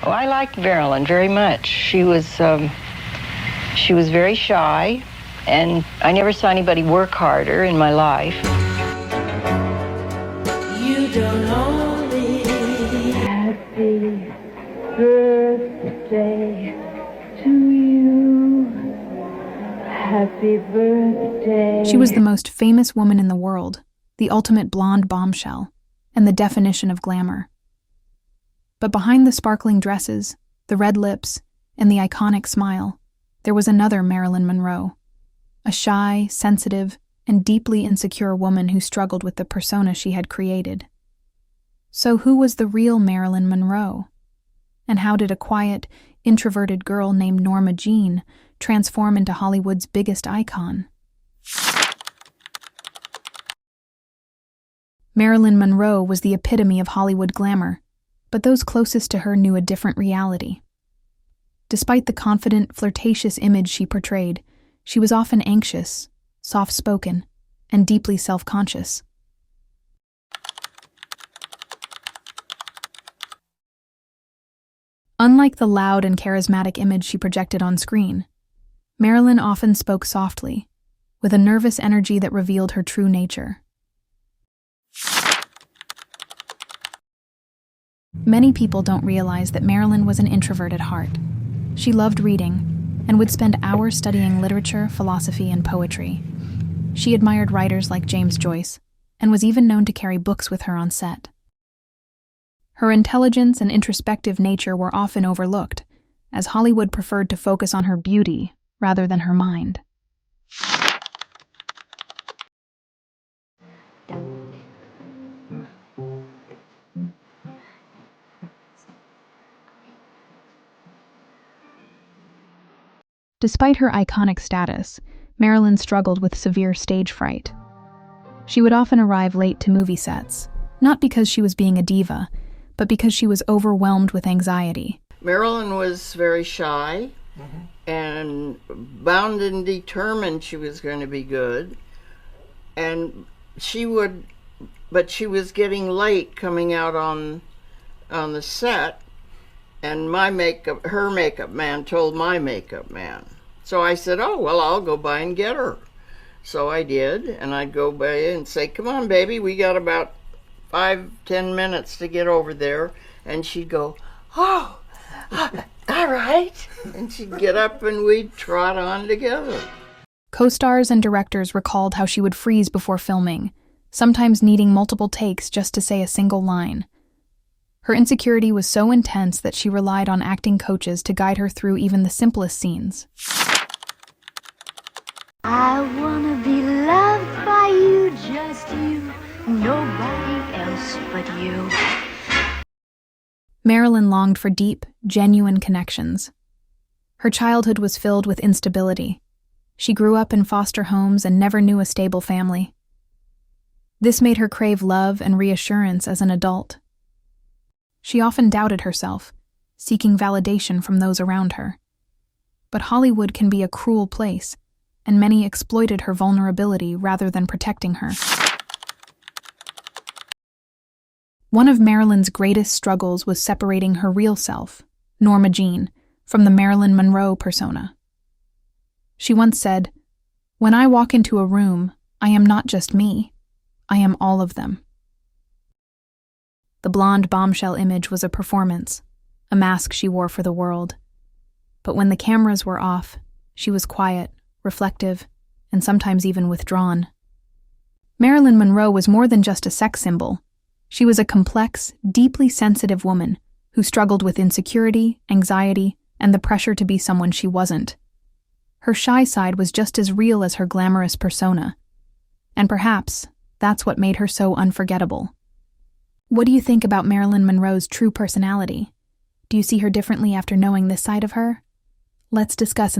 Oh, I liked Marilyn very much. She was very shy, and I never saw anybody work harder in my life. You don't know me. Happy birthday to you. Happy birthday. She was the most famous woman in the world, the ultimate blonde bombshell, and the definition of glamour. But behind the sparkling dresses, the red lips, and the iconic smile, there was another Marilyn Monroe, a shy, sensitive, and deeply insecure woman who struggled with the persona she had created. So who was the real Marilyn Monroe? And how did a quiet, introverted girl named Norma Jeane transform into Hollywood's biggest icon? Marilyn Monroe was the epitome of Hollywood glamour, but those closest to her knew a different reality. Despite the confident, flirtatious image she portrayed, she was often anxious, soft-spoken, and deeply self-conscious. Unlike the loud and charismatic image she projected on screen, Marilyn often spoke softly, with a nervous energy that revealed her true nature. Many people don't realize that Marilyn was an introvert at heart. She loved reading and would spend hours studying literature, philosophy, and poetry. She admired writers like James Joyce and was even known to carry books with her on set. Her intelligence and introspective nature were often overlooked, as Hollywood preferred to focus on her beauty rather than her mind. Despite her iconic status, Marilyn struggled with severe stage fright. She would often arrive late to movie sets, not because she was being a diva, but because she was overwhelmed with anxiety. Marilyn was very shy and bound and determined she was going to be good. And she was getting late coming out on the set, and her makeup man told my makeup man. So I said, oh, well, I'll go by and get her. So I did, and I'd go by and say, come on, baby, we got about 5-10 minutes to get over there. And she'd go, oh, all right. And she'd get up and we'd trot on together. Co-stars and directors recalled how she would freeze before filming, sometimes needing multiple takes just to say a single line. Her insecurity was so intense that she relied on acting coaches to guide her through even the simplest scenes. I wanna be loved by you, just you, nobody else but you. Marilyn longed for deep, genuine connections. Her childhood was filled with instability. She grew up in foster homes and never knew a stable family. This made her crave love and reassurance as an adult. She often doubted herself, seeking validation from those around her. But Hollywood can be a cruel place, and many exploited her vulnerability rather than protecting her. One of Marilyn's greatest struggles was separating her real self, Norma Jeane, from the Marilyn Monroe persona. She once said, "When I walk into a room, I am not just me, I am all of them." The blonde bombshell image was a performance, a mask she wore for the world. But when the cameras were off, she was quiet, reflective, and sometimes even withdrawn. Marilyn Monroe was more than just a sex symbol. She was a complex, deeply sensitive woman who struggled with insecurity, anxiety, and the pressure to be someone she wasn't. Her shy side was just as real as her glamorous persona. And perhaps that's what made her so unforgettable. What do you think about Marilyn Monroe's true personality? Do you see her differently after knowing this side of her? Let's discuss in the